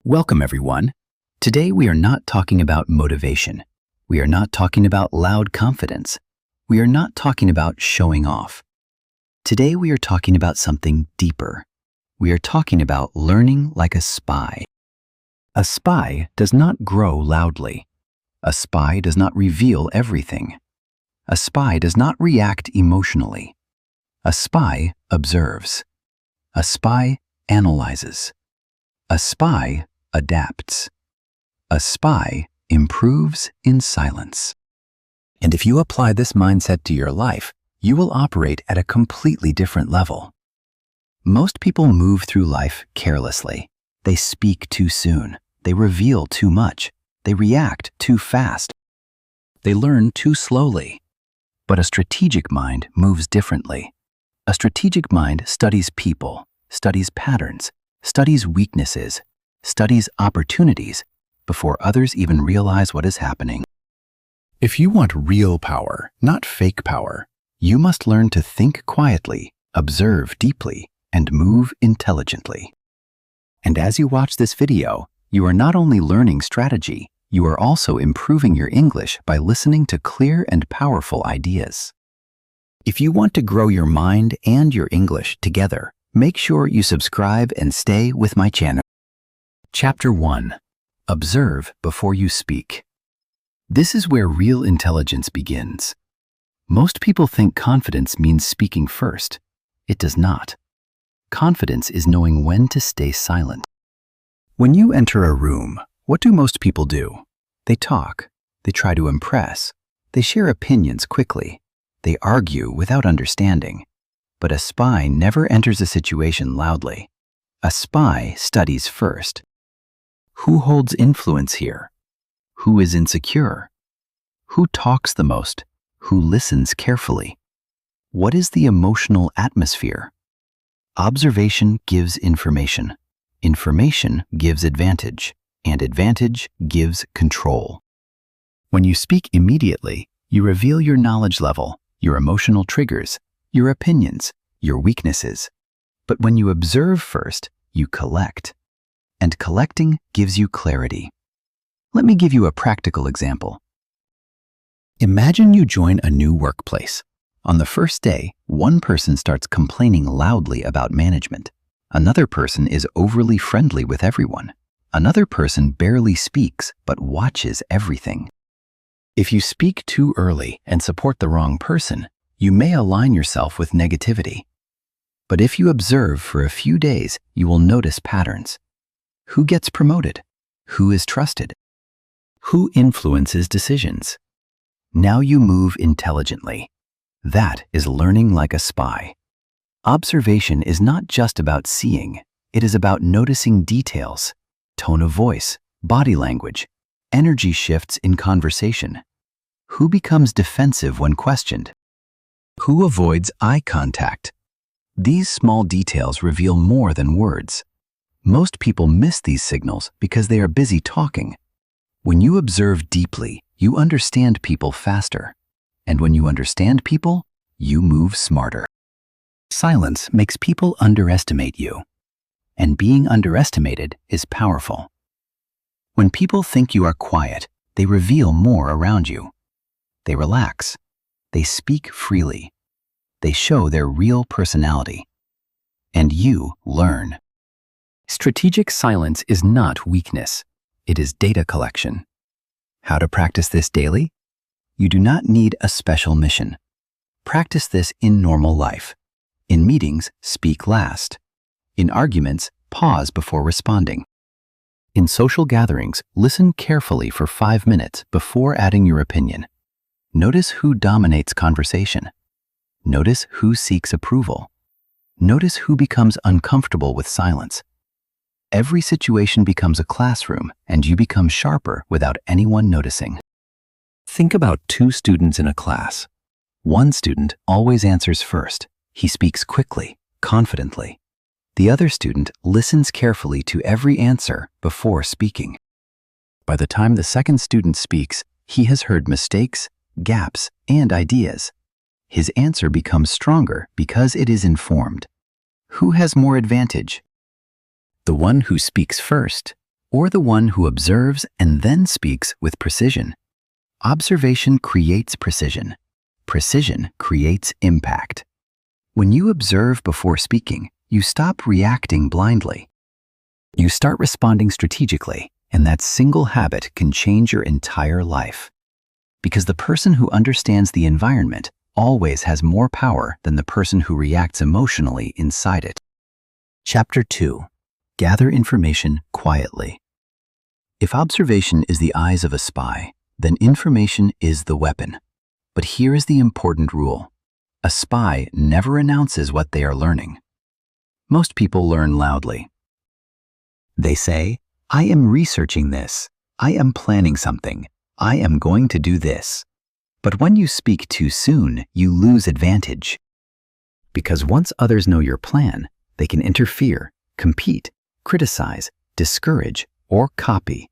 Welcome, everyone. Today we are not talking about motivation. We are not talking about loud confidence. We are not talking about showing off. Today we are talking about something deeper. We are talking about learning like a spy. A spy does not grow loudly. A spy does not reveal everything. A spy does not react emotionally. A spy observes. A spy analyzes. A spy adapts. A spy improves in silence. And if you apply this mindset to your life, you will operate at a completely different level. Most people move through life carelessly. They speak too soon. They reveal too much. They react too fast. They learn too slowly. But a strategic mind moves differently. A strategic mind studies people, studies patterns, studies weaknesses, studies opportunities before others even realize what is happening. If you want real power, not fake power, you must learn to think quietly, observe deeply, and move intelligently. And as you watch this video, you are not only learning strategy, you are also improving your English by listening to clear and powerful ideas. If you want to grow your mind and your English together, make sure you subscribe and stay with my channel. Chapter 1. Observe before you speak. This is where real intelligence begins. Most people think confidence means speaking first. It does not. Confidence is knowing when to stay silent. When you enter a room, what do most people do? They talk. They try to impress. They share opinions quickly. They argue without understanding. But a spy never enters a situation loudly. A spy studies first. Who holds influence here? Who is insecure? Who talks the most? Who listens carefully? What is the emotional atmosphere? Observation gives information. Information gives advantage, and advantage gives control. When you speak immediately, you reveal your knowledge level, your emotional triggers, your opinions, your weaknesses. But when you observe first, you collect. And collecting gives you clarity. Let me give you a practical example. Imagine you join a new workplace. On the first day, one person starts complaining loudly about management. Another person is overly friendly with everyone. Another person barely speaks but watches everything. If you speak too early and support the wrong person, you may align yourself with negativity. But if you observe for a few days, you will notice patterns. Who gets promoted? Who is trusted? Who influences decisions? Now you move intelligently. That is learning like a spy. Observation is not just about seeing. It is about noticing details, tone of voice, body language, energy shifts in conversation. Who becomes defensive when questioned? Who avoids eye contact? These small details reveal more than words. Most people miss these signals because they are busy talking. When you observe deeply, you understand people faster. And when you understand people, you move smarter. Silence makes people underestimate you. And being underestimated is powerful. When people think you are quiet, they reveal more around you. They relax. They speak freely. They show their real personality. And you learn. Strategic silence is not weakness. It is data collection. How to practice this daily? You do not need a special mission. Practice this in normal life. In meetings, speak last. In arguments, pause before responding. In social gatherings, listen carefully for 5 minutes before adding your opinion. Notice who dominates conversation. Notice who seeks approval. Notice who becomes uncomfortable with silence. Every situation becomes a classroom, and you become sharper without anyone noticing. Think about 2 students in a class. One student always answers first. He speaks quickly, confidently. The other student listens carefully to every answer before speaking. By the time the second student speaks, he has heard mistakes, gaps, and ideas. His answer becomes stronger because it is informed. Who has more advantage? The one who speaks first, or the one who observes and then speaks with precision? Observation creates precision. Precision creates impact. When you observe before speaking, you stop reacting blindly. You start responding strategically, and that single habit can change your entire life. Because the person who understands the environment always has more power than the person who reacts emotionally inside it. Chapter 2. Gather information quietly. If observation is the eyes of a spy, then information is the weapon. But here is the important rule. A spy never announces what they are learning. Most people learn loudly. They say, "I am researching this. I am planning something. I am going to do this." But when you speak too soon, you lose advantage. Because once others know your plan, they can interfere, compete, criticize, discourage, or copy.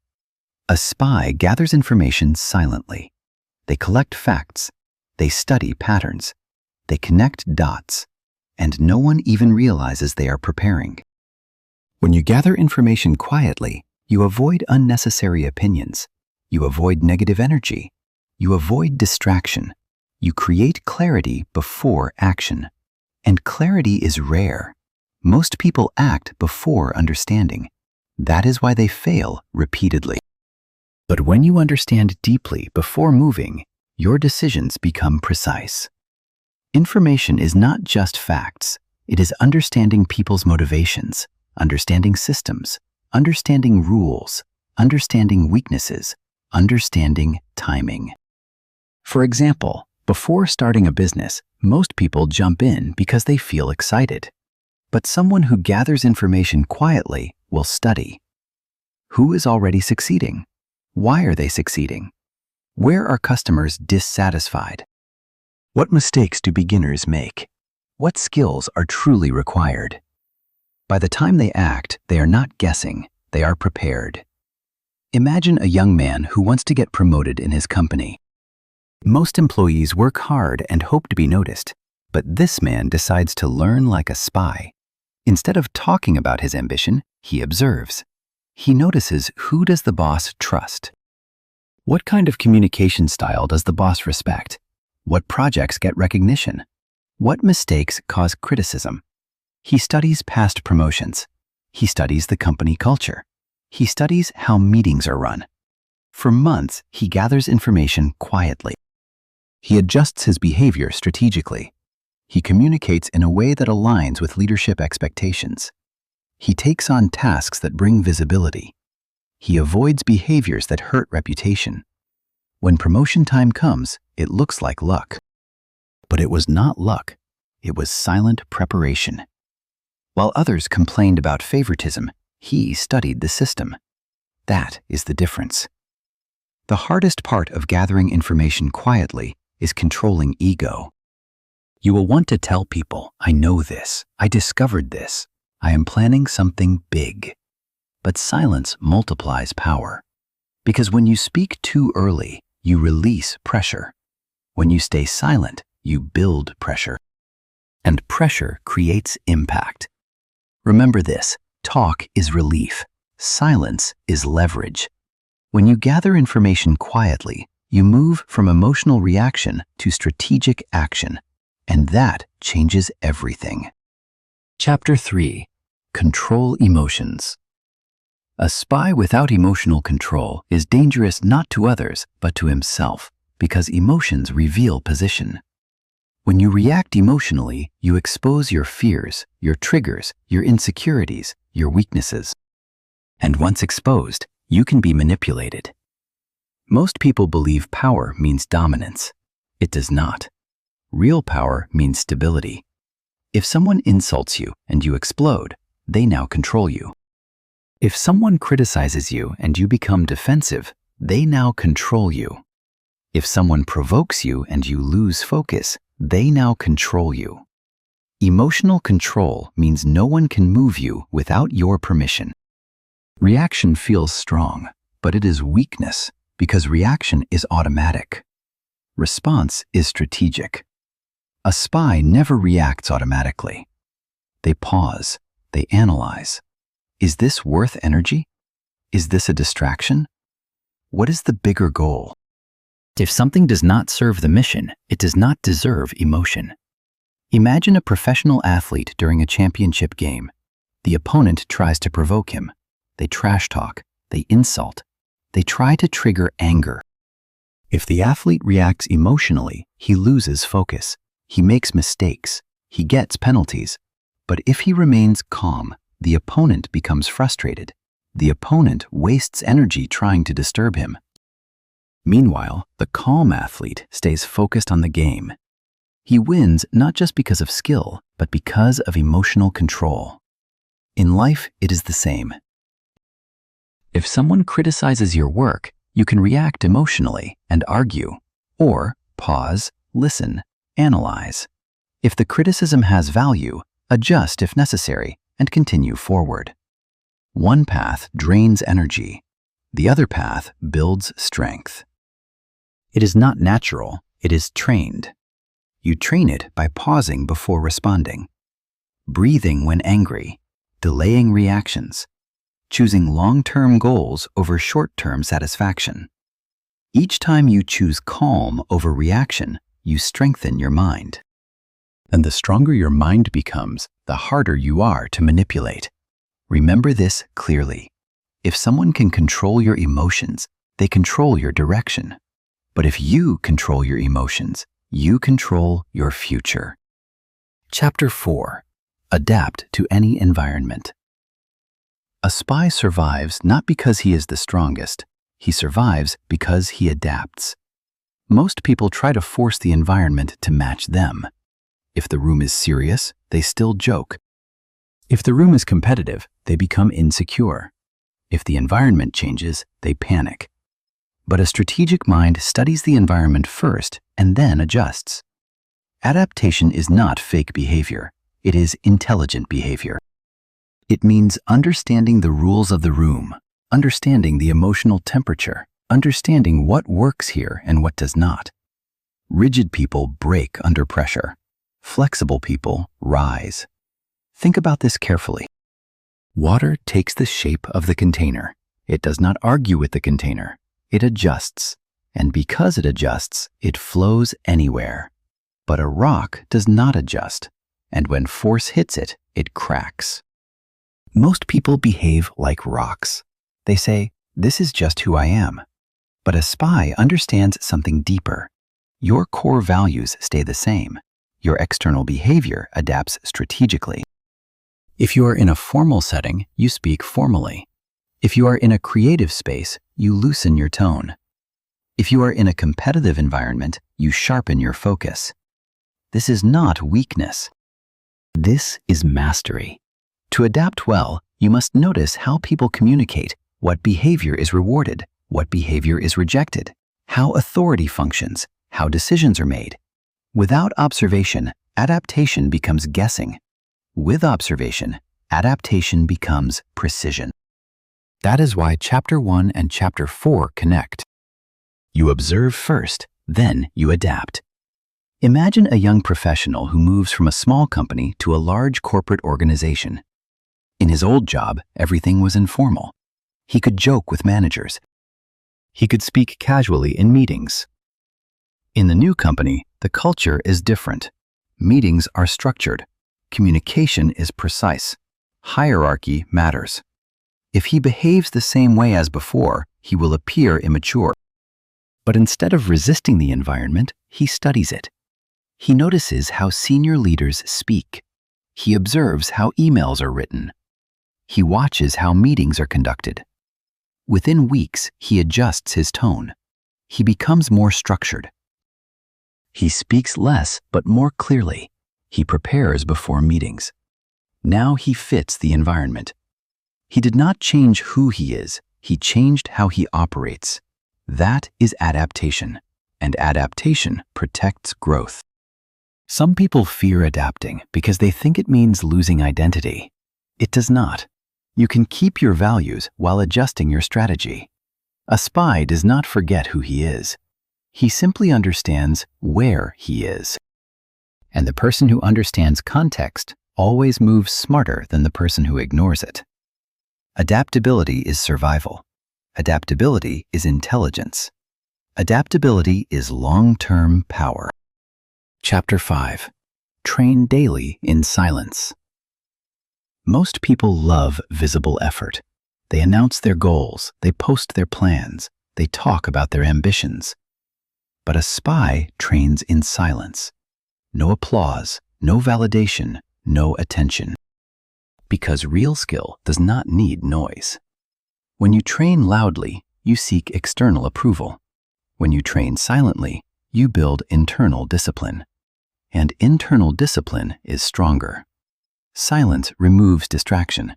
A spy gathers information silently. They collect facts. They study patterns. They connect dots. And no one even realizes they are preparing. When you gather information quietly, you avoid unnecessary opinions. You avoid negative energy. You avoid distraction. You create clarity before action. And clarity is rare. Most people act before understanding. That is why they fail repeatedly. But when you understand deeply before moving, your decisions become precise. Information is not just facts. It is understanding people's motivations, understanding systems, understanding rules, understanding weaknesses, understanding timing. For example, before starting a business, most people jump in because they feel excited. But someone who gathers information quietly will study. Who is already succeeding? Why are they succeeding? Where are customers dissatisfied? What mistakes do beginners make? What skills are truly required? By the time they act, they are not guessing, they are prepared. Imagine a young man who wants to get promoted in his company. Most employees work hard and hope to be noticed, but this man decides to learn like a spy. Instead of talking about his ambition, he observes. He notices, who does the boss trust? What kind of communication style does the boss respect? What projects get recognition? What mistakes cause criticism? He studies past promotions. He studies the company culture. He studies how meetings are run. For months, he gathers information quietly. He adjusts his behavior strategically. He communicates in a way that aligns with leadership expectations. He takes on tasks that bring visibility. He avoids behaviors that hurt reputation. When promotion time comes, it looks like luck. But it was not luck. It was silent preparation. While others complained about favoritism, he studied the system. That is the difference. The hardest part of gathering information quietly is controlling ego. You will want to tell people, "I know this, I discovered this, I am planning something big." But silence multiplies power. Because when you speak too early, you release pressure. When you stay silent, you build pressure. And pressure creates impact. Remember this, talk is relief. Silence is leverage. When you gather information quietly, you move from emotional reaction to strategic action. And that changes everything. Chapter 3. Control emotions. A spy without emotional control is dangerous not to others, but to himself, because emotions reveal position. When you react emotionally, you expose your fears, your triggers, your insecurities, your weaknesses. And once exposed, you can be manipulated. Most people believe power means dominance. It does not. Real power means stability. If someone insults you and you explode, they now control you. If someone criticizes you and you become defensive, they now control you. If someone provokes you and you lose focus, they now control you. Emotional control means no one can move you without your permission. Reaction feels strong, but it is weakness because reaction is automatic. Response is strategic. A spy never reacts automatically. They pause. They analyze. Is this worth energy? Is this a distraction? What is the bigger goal? If something does not serve the mission, it does not deserve emotion. Imagine a professional athlete during a championship game. The opponent tries to provoke him. They trash talk. They insult. They try to trigger anger. If the athlete reacts emotionally, he loses focus. He makes mistakes. He gets penalties. But if he remains calm, the opponent becomes frustrated. The opponent wastes energy trying to disturb him. Meanwhile, the calm athlete stays focused on the game. He wins not just because of skill, but because of emotional control. In life, it is the same. If someone criticizes your work, you can react emotionally and argue, or pause, listen, analyze. If the criticism has value, adjust if necessary, and continue forward. One path drains energy. The other path builds strength. It is not natural, it is trained. You train it by pausing before responding, breathing when angry, delaying reactions, choosing long-term goals over short-term satisfaction. Each time you choose calm over reaction, you strengthen your mind. And the stronger your mind becomes, the harder you are to manipulate. Remember this clearly. If someone can control your emotions, they control your direction. But if you control your emotions, you control your future. Chapter 4. Adapt to any environment. A spy survives not because he is the strongest. He survives because he adapts. Most people try to force the environment to match them. If the room is serious, they still joke. If the room is competitive, they become insecure. If the environment changes, they panic. But a strategic mind studies the environment first and then adjusts. Adaptation is not fake behavior. It is intelligent behavior. It means understanding the rules of the room, understanding the emotional temperature, understanding what works here and what does not. Rigid people break under pressure. Flexible people rise. Think about this carefully. Water takes the shape of the container. It does not argue with the container. It adjusts, and because it adjusts, it flows anywhere. But a rock does not adjust, and when force hits it, it cracks. Most people behave like rocks. They say, "This is just who I am." But a spy understands something deeper. Your core values stay the same. Your external behavior adapts strategically. If you are in a formal setting, you speak formally. If you are in a creative space, you loosen your tone. If you are in a competitive environment, you sharpen your focus. This is not weakness. This is mastery. To adapt well, you must notice how people communicate, what behavior is rewarded, what behavior is rejected, how authority functions, how decisions are made. Without observation, adaptation becomes guessing. With observation, adaptation becomes precision. That is why Chapter 1 and Chapter 4 connect. You observe first, then you adapt. Imagine a young professional who moves from a small company to a large corporate organization. In his old job, everything was informal. He could joke with managers. He could speak casually in meetings. In the new company, the culture is different. Meetings are structured. Communication is precise. Hierarchy matters. If he behaves the same way as before, he will appear immature. But instead of resisting the environment, he studies it. He notices how senior leaders speak. He observes how emails are written. He watches how meetings are conducted. Within weeks, he adjusts his tone. He becomes more structured. He speaks less but more clearly. He prepares before meetings. Now he fits the environment. He did not change who he is, he changed how he operates. That is adaptation, and adaptation protects growth. Some people fear adapting because they think it means losing identity. It does not. You can keep your values while adjusting your strategy. A spy does not forget who he is. He simply understands where he is. And the person who understands context always moves smarter than the person who ignores it. Adaptability is survival. Adaptability is intelligence. Adaptability is long-term power. Chapter 5. Train daily in silence. Most people love visible effort. They announce their goals, they post their plans, they talk about their ambitions. But a spy trains in silence. No applause, no validation, no attention. Because real skill does not need noise. When you train loudly, you seek external approval. When you train silently, you build internal discipline. And internal discipline is stronger. Silence removes distraction.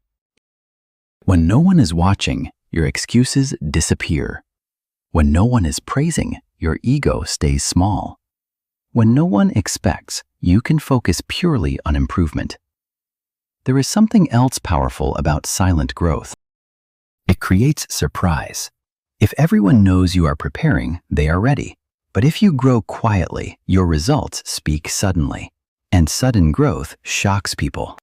When no one is watching, your excuses disappear. When no one is praising, your ego stays small. When no one expects, you can focus purely on improvement. There is something else powerful about silent growth. It creates surprise. If everyone knows you are preparing, they are ready. But if you grow quietly, your results speak suddenly. And sudden growth shocks people.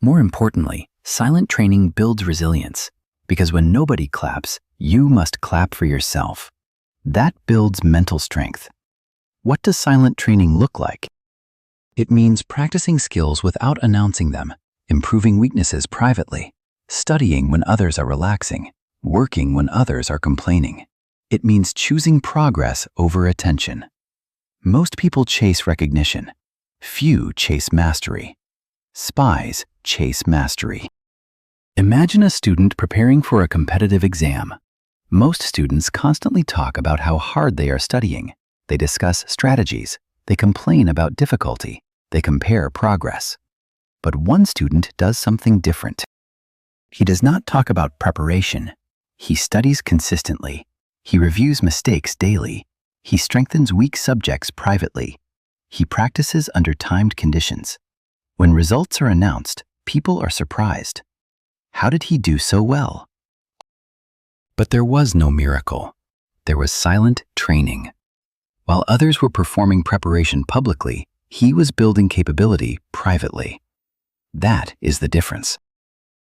More importantly, silent training builds resilience. Because when nobody claps, you must clap for yourself. That builds mental strength. What does silent training look like? It means practicing skills without announcing them, improving weaknesses privately, studying when others are relaxing, working when others are complaining. It means choosing progress over attention. Most people chase recognition. Few chase mastery. Spies chase mastery. Imagine a student preparing for a competitive exam. Most students constantly talk about how hard they are studying. They discuss strategies. They complain about difficulty. They compare progress. But one student does something different. He does not talk about preparation. He studies consistently. He reviews mistakes daily. He strengthens weak subjects privately. He practices under timed conditions. When results are announced, people are surprised. How did he do so well? But there was no miracle. There was silent training. While others were performing preparation publicly, he was building capability privately. That is the difference.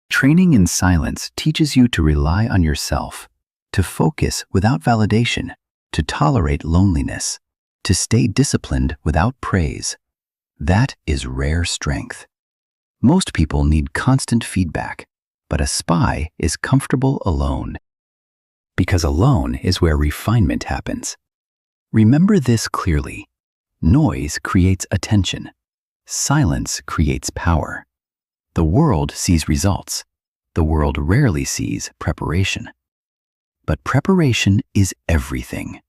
Training in silence teaches you to rely on yourself, to focus without validation, to tolerate loneliness, to stay disciplined without praise. That is rare strength. Most people need constant feedback, but a spy is comfortable alone. Because alone is where refinement happens. Remember this clearly. Noise creates attention. Silence creates power. The world sees results. The world rarely sees preparation. But preparation is everything.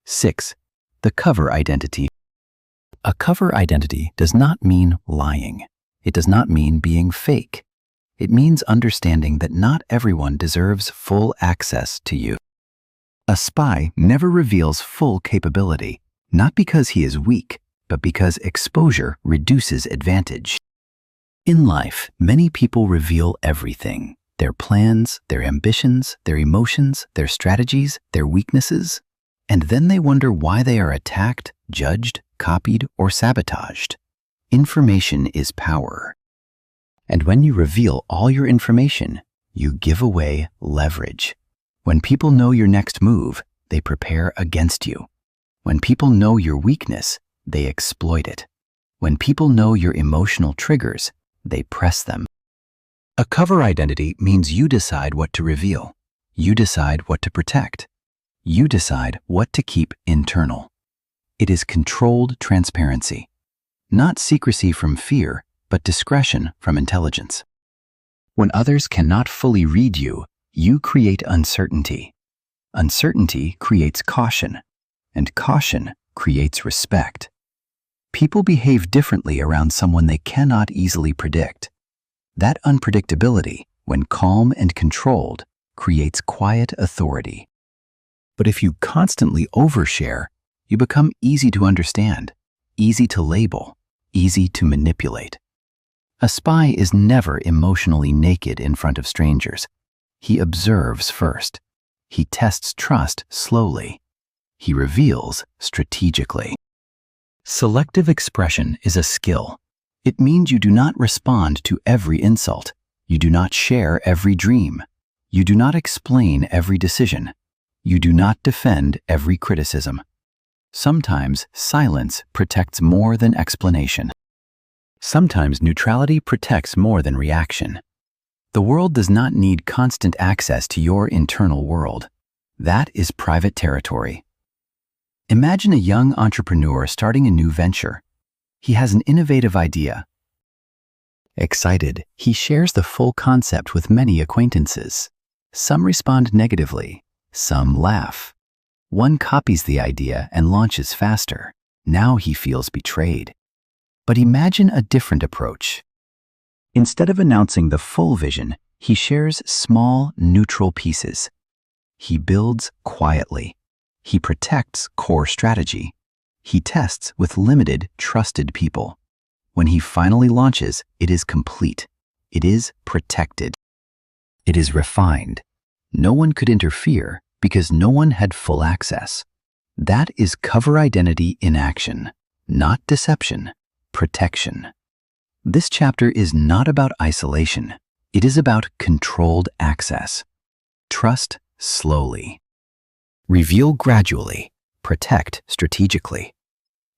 6. The cover identity. A cover identity does not mean lying. It does not mean being fake. It means understanding that not everyone deserves full access to you. A spy never reveals full capability, not because he is weak, but because exposure reduces advantage. In life, many people reveal everything: their plans, their ambitions, their emotions, their strategies, their weaknesses, and then they wonder why they are attacked, judged, copied, or sabotaged. Information is power. And when you reveal all your information, you give away leverage. When people know your next move, they prepare against you. When people know your weakness, they exploit it. When people know your emotional triggers, they press them. A cover identity means you decide what to reveal. You decide what to protect. You decide what to keep internal. It is controlled transparency. Not secrecy from fear, but discretion from intelligence. When others cannot fully read you, you create uncertainty. Uncertainty creates caution, and caution creates respect. People behave differently around someone they cannot easily predict. That unpredictability, when calm and controlled, creates quiet authority. But if you constantly overshare, you become easy to understand, easy to label, easy to manipulate. A spy is never emotionally naked in front of strangers. He observes first. He tests trust slowly. He reveals strategically. Selective expression is a skill. It means you do not respond to every insult. You do not share every dream. You do not explain every decision. You do not defend every criticism. Sometimes silence protects more than explanation. Sometimes neutrality protects more than reaction. The world does not need constant access to your internal world. That is private territory. Imagine a young entrepreneur starting a new venture. He has an innovative idea. Excited, he shares the full concept with many acquaintances. Some respond negatively, some laugh. One copies the idea and launches faster. Now he feels betrayed. But imagine a different approach. Instead of announcing the full vision, he shares small, neutral pieces. He builds quietly. He protects core strategy. He tests with limited, trusted people. When he finally launches, it is complete. It is protected. It is refined. No one could interfere because no one had full access. That is cover identity in action, not deception, protection. This chapter is not about isolation. It is about controlled access. Trust slowly. Reveal gradually. Protect strategically.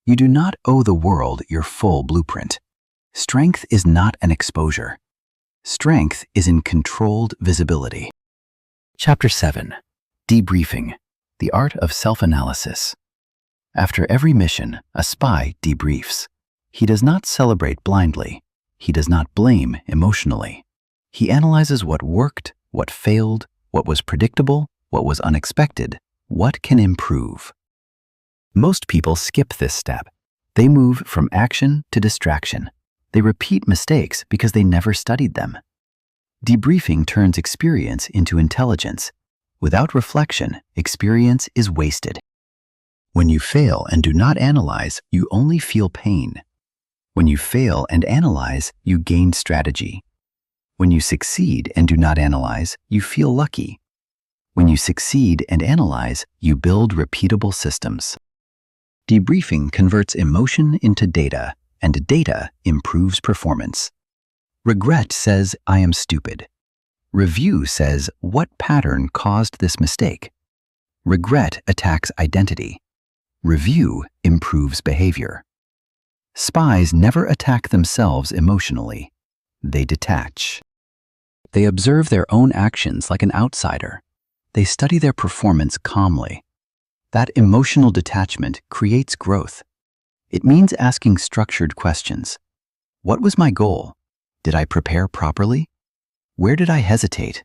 You do not owe the world your full blueprint. Strength is not an exposure. Strength is in controlled visibility. Chapter 7. Debriefing, the art of self-analysis. After every mission, a spy debriefs. He does not celebrate blindly. He does not blame emotionally. He analyzes what worked, what failed, what was predictable, what was unexpected, what can improve. Most people skip this step. They move from action to distraction. They repeat mistakes because they never studied them. Debriefing turns experience into intelligence. Without reflection, experience is wasted. When you fail and do not analyze, you only feel pain. When you fail and analyze, you gain strategy. When you succeed and do not analyze, you feel lucky. When you succeed and analyze, you build repeatable systems. Debriefing converts emotion into data, and data improves performance. Regret says, I am stupid. Review says, what pattern caused this mistake? Regret attacks identity. Review improves behavior. Spies never attack themselves emotionally. They detach. They observe their own actions like an outsider. They study their performance calmly. That emotional detachment creates growth. It means asking structured questions. What was my goal? Did I prepare properly? Where did I hesitate?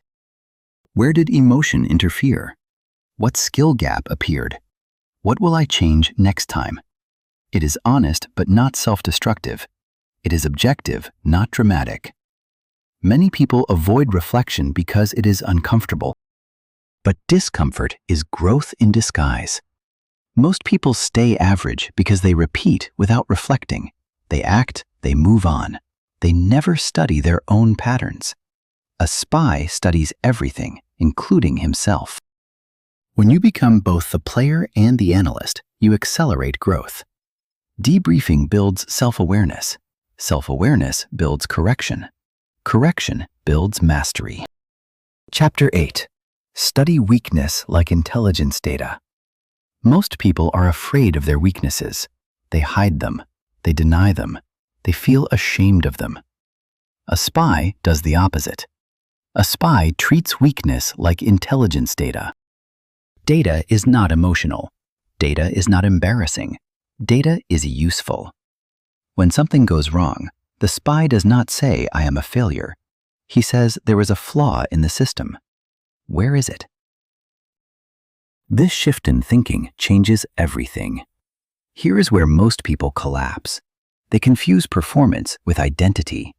Where did emotion interfere? What skill gap appeared? What will I change next time? It is honest but not self-destructive. It is objective, not dramatic. Many people avoid reflection because it is uncomfortable. But discomfort is growth in disguise. Most people stay average because they repeat without reflecting. They act, they move on. They never study their own patterns. A spy studies everything, including himself. When you become both the player and the analyst, you accelerate growth. Debriefing builds self-awareness. Self-awareness builds correction. Correction builds mastery. Chapter 8. Study weakness like intelligence data. Most people are afraid of their weaknesses. They hide them. They deny them. They feel ashamed of them. A spy does the opposite. A spy treats weakness like intelligence data. Data is not emotional. Data is not embarrassing. Data is useful. When something goes wrong, the spy does not say, I am a failure. He says there is a flaw in the system. Where is it? This shift in thinking changes everything. Here is where most people collapse. They confuse performance with identity.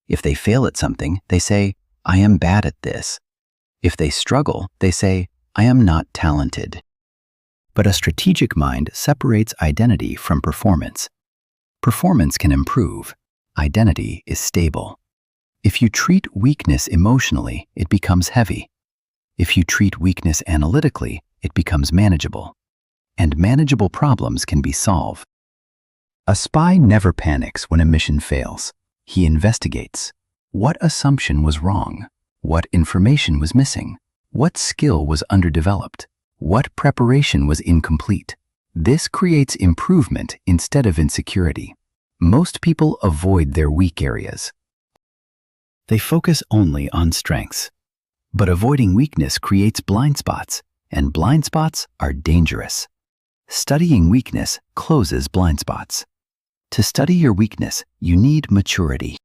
If they fail at something, they say, I am bad at this. If they struggle, they say, I am not talented. But a strategic mind separates identity from performance. Performance can improve. Identity is stable. If you treat weakness emotionally, it becomes heavy. If you treat weakness analytically, it becomes manageable. And manageable problems can be solved. A spy never panics when a mission fails. He investigates. What assumption was wrong? What information was missing? What skill was underdeveloped? What preparation was incomplete? This creates improvement instead of insecurity. Most people avoid their weak areas. They focus only on strengths. But avoiding weakness creates blind spots, and blind spots are dangerous. Studying weakness closes blind spots. To study your weakness, you need maturity.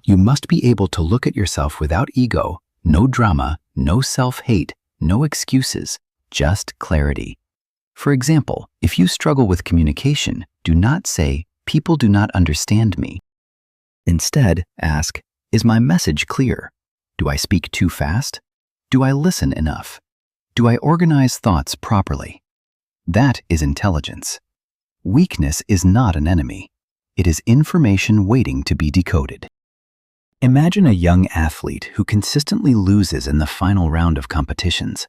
You must be able to look at yourself without ego, no drama, no self-hate, no excuses, just clarity. For example, if you struggle with communication, do not say, "People do not understand me." Instead, ask, "Is my message clear? Do I speak too fast? Do I listen enough? Do I organize thoughts properly?" That is intelligence. Weakness is not an enemy. It is information waiting to be decoded. Imagine a young athlete who consistently loses in the final round of competitions.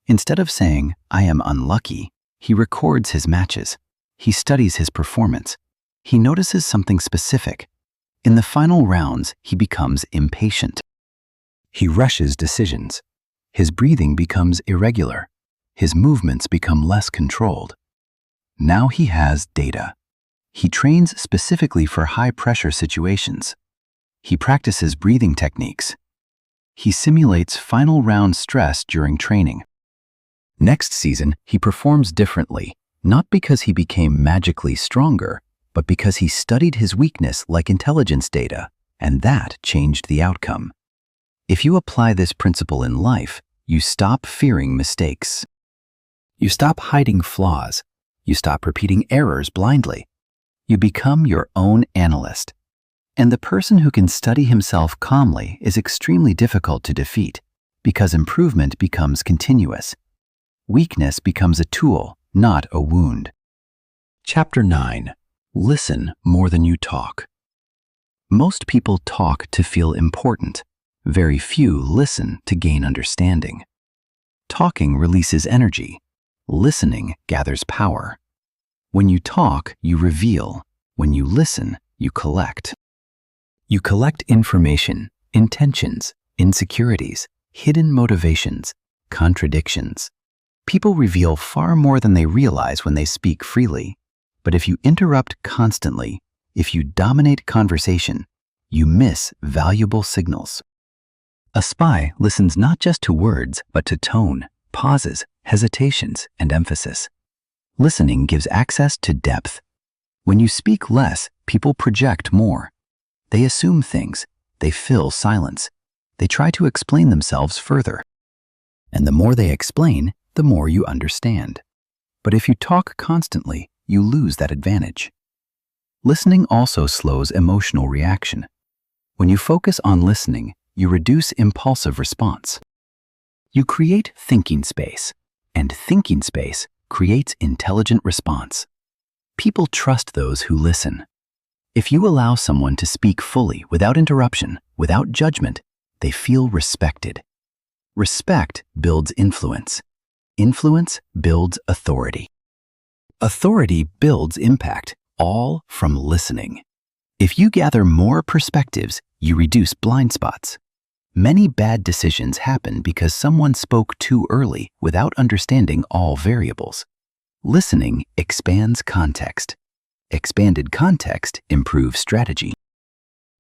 Instead of saying, "I am unlucky," he records his matches. He studies his performance. He notices something specific. In the final rounds, he becomes impatient. He rushes decisions. His breathing becomes irregular. His movements become less controlled. Now he has data. He trains specifically for high-pressure situations. He practices breathing techniques. He simulates final round stress during training. Next season, he performs differently, not because he became magically stronger, but because he studied his weakness like intelligence data, and that changed the outcome. If you apply this principle in life, you stop fearing mistakes. You stop hiding flaws. You stop repeating errors blindly. You become your own analyst. And the person who can study himself calmly is extremely difficult to defeat because improvement becomes continuous. Weakness becomes a tool, not a wound. Chapter 9. Listen more than you talk. Most people talk to feel important. Very few listen to gain understanding. Talking releases energy. Listening gathers power. When you talk, you reveal. When you listen, you collect. You collect information, intentions, insecurities, hidden motivations, contradictions. People reveal far more than they realize when they speak freely. But if you interrupt constantly, if you dominate conversation, you miss valuable signals. A spy listens not just to words, but to tone, pauses, hesitations, and emphasis. Listening gives access to depth. When you speak less, people project more. They assume things. They fill silence. They try to explain themselves further. And the more they explain, the more you understand. But if you talk constantly, you lose that advantage. Listening also slows emotional reaction. When you focus on listening, you reduce impulsive response. You create thinking space, and thinking space creates intelligent response. People trust those who listen. If you allow someone to speak fully without interruption, without judgment, they feel respected. Respect builds influence. Influence builds authority. Authority builds impact, all from listening. If you gather more perspectives, you reduce blind spots. Many bad decisions happen because someone spoke too early without understanding all variables. Listening expands context. Expanded context improves strategy.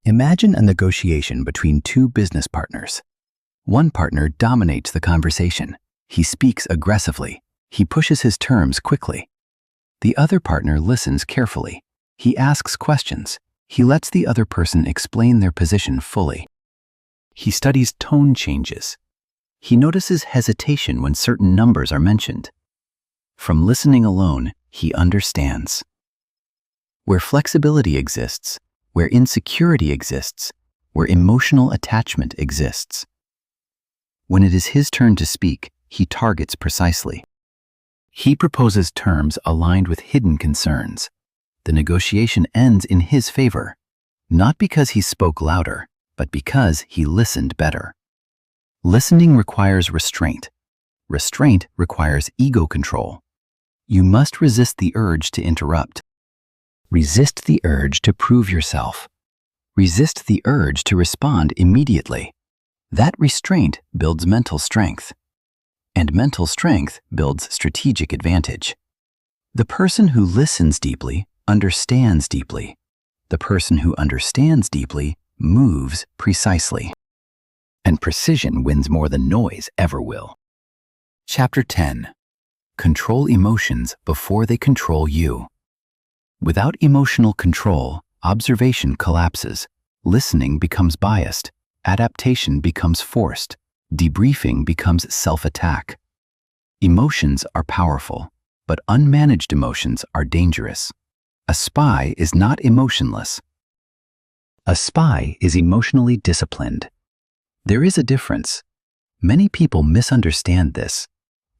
Imagine a negotiation between two business partners. One partner dominates the conversation. He speaks aggressively. He pushes his terms quickly. The other partner listens carefully. He asks questions. He lets the other person explain their position fully. He studies tone changes. He notices hesitation when certain numbers are mentioned. From listening alone, he understands. Where flexibility exists, where insecurity exists, where emotional attachment exists. When it is his turn to speak, he targets precisely. He proposes terms aligned with hidden concerns. The negotiation ends in his favor, not because he spoke louder, but because he listened better. Listening requires restraint. Restraint requires ego control. You must resist the urge to interrupt. Resist the urge to prove yourself. Resist the urge to respond immediately. That restraint builds mental strength, and mental strength builds strategic advantage. The person who listens deeply understands deeply. The person who understands deeply moves precisely. And precision wins more than noise ever will. Chapter 10. Control emotions before they control you. Without emotional control, observation collapses, listening becomes biased, adaptation becomes forced, debriefing becomes self-attack. Emotions are powerful, but unmanaged emotions are dangerous. A spy is not emotionless. A spy is emotionally disciplined. There is a difference. Many people misunderstand this.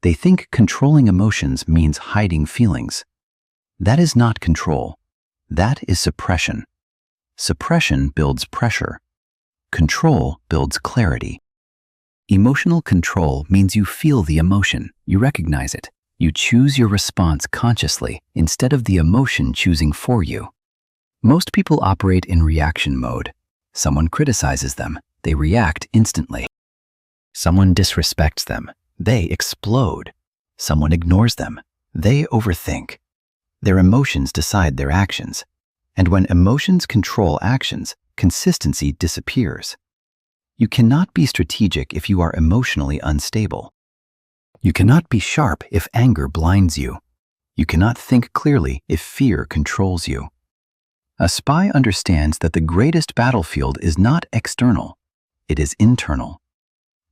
They think controlling emotions means hiding feelings. That is not control. That is suppression. Suppression builds pressure. Control builds clarity. Emotional control means you feel the emotion, you recognize it. You choose your response consciously instead of the emotion choosing for you. Most people operate in reaction mode. Someone criticizes them, they react instantly. Someone disrespects them, they explode. Someone ignores them, they overthink. Their emotions decide their actions. And when emotions control actions, consistency disappears. You cannot be strategic if you are emotionally unstable. You cannot be sharp if anger blinds you. You cannot think clearly if fear controls you. A spy understands that the greatest battlefield is not external, it is internal.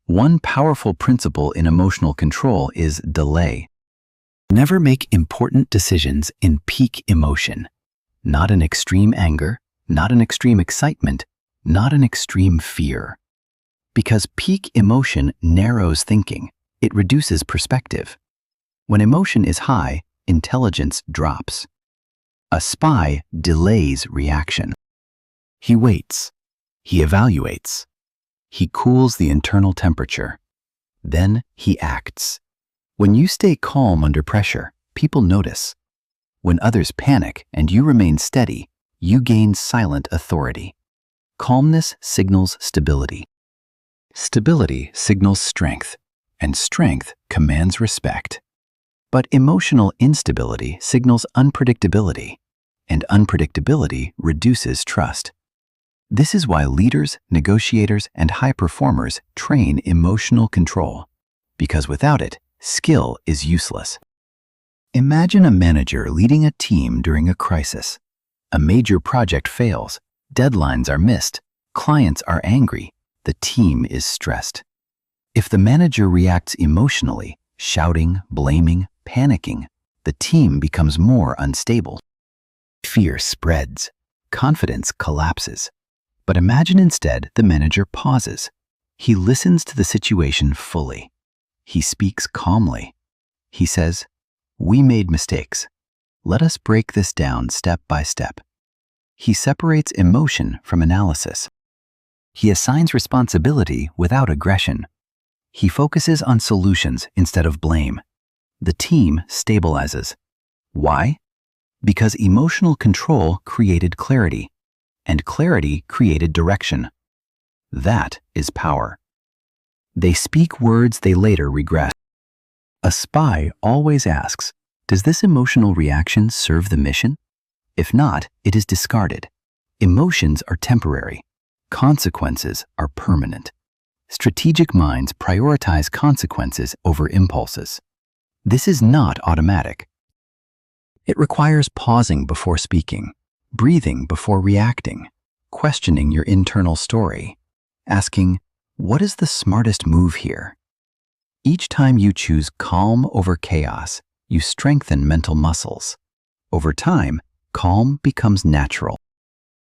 One powerful principle in emotional control is delay. Never make important decisions in peak emotion. Not in extreme anger, not in extreme excitement, not in extreme fear. Because peak emotion narrows thinking, it reduces perspective. When emotion is high, intelligence drops. A spy delays reaction. He waits. He evaluates. He cools the internal temperature. Then he acts. When you stay calm under pressure, people notice. When others panic and you remain steady, you gain silent authority. Calmness signals stability. Stability signals strength, and strength commands respect. But emotional instability signals unpredictability, and unpredictability reduces trust. This is why leaders, negotiators, and high performers train emotional control, because without it, skill is useless. Imagine a manager leading a team during a crisis. A major project fails, deadlines are missed, clients are angry, the team is stressed. If the manager reacts emotionally, shouting, blaming, panicking, the team becomes more unstable. Fear spreads, confidence collapses. But imagine instead the manager pauses. He listens to the situation fully. He speaks calmly. He says, "We made mistakes. Let us break this down step by step." He separates emotion from analysis. He assigns responsibility without aggression. He focuses on solutions instead of blame. The team stabilizes. Why? Because emotional control created clarity, and clarity created direction. That is power. They speak words they later regret. A spy always asks, does this emotional reaction serve the mission? If not, it is discarded. Emotions are temporary. Consequences are permanent. Strategic minds prioritize consequences over impulses. This is not automatic. It requires pausing before speaking, breathing before reacting, questioning your internal story, asking, what is the smartest move here? Each time you choose calm over chaos, you strengthen mental muscles. Over time, calm becomes natural.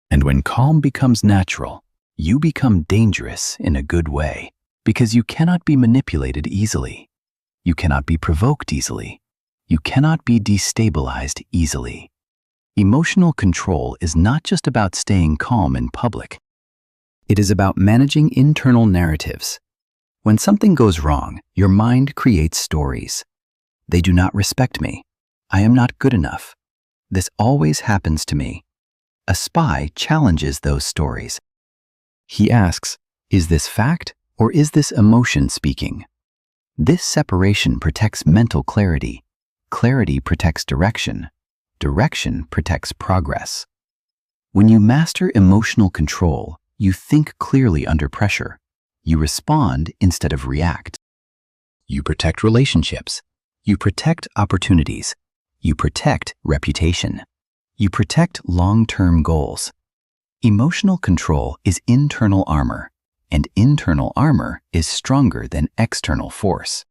And when calm becomes natural, you become dangerous in a good way, because you cannot be manipulated easily. You cannot be provoked easily. You cannot be destabilized easily. Emotional control is not just about staying calm in public. It is about managing internal narratives. When something goes wrong, your mind creates stories. They do not respect me. I am not good enough. This always happens to me. a spy challenges those stories. He asks, is this fact or is this emotion speaking? This separation protects mental clarity. Clarity protects direction. Direction protects progress. When you master emotional control, you think clearly under pressure. You respond instead of react. You protect relationships. You protect opportunities. You protect reputation. You protect long-term goals. Emotional control is internal armor, and internal armor is stronger than external force.